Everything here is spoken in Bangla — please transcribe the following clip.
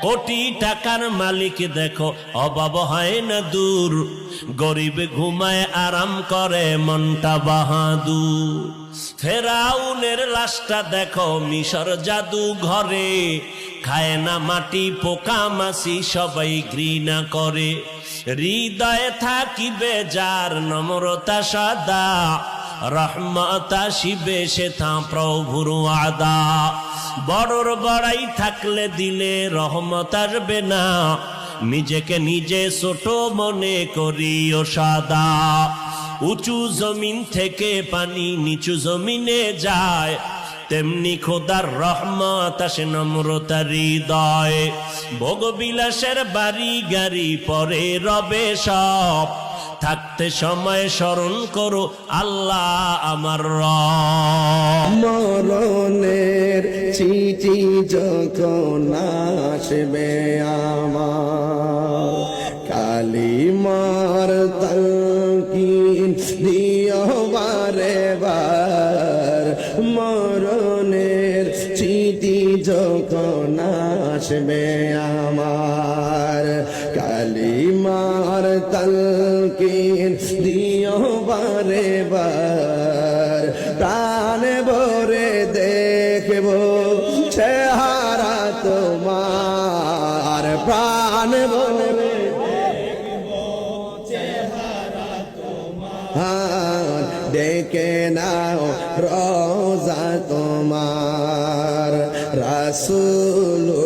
কোটি টাকার মালিক দেখো অভাব হয় না দূর, গরিব ঘুমায় আরাম করে মনটা বাহাদুর। ফেরাউনের লাশটা দেখো মিশর জাদু ঘরে, খায় না মাটি পোকা মাছি সবাই ঘৃণা করে। হৃদয়ে থাকিবে যার নম্রতা সদা, রহমত আসিবে সে তা প্রভুর ওয়াদা। বড়র বড়াই থাকলে দিলে রহমত আসবে না, নিজেকে নিজে ছোট মনে করিও সাদা। উঁচু জমিন থেকে পানি নিচু জমিনে যায়, তেমনি খোদার রহমত আসে নম্রতার হৃদয়। ভোগ বিলাসের বাড়ি গাড়ি পরে রবে সব, থাকতে সময় স্মরণ করো আল্লাহ আমার রব। মরণের চিঠি যখন আসবে আমার, কালিমার তালকিন দিও বারে বার। মরণের চিঠি যখন আসবে আমার, কালিমার তালকিন দিও বারে বার। প্রাণ ভরে দেখব চেহারা তোমার, প্রাণ ভরে ডেকে নাও রোজা তোমার। রাসূলুল্লাহ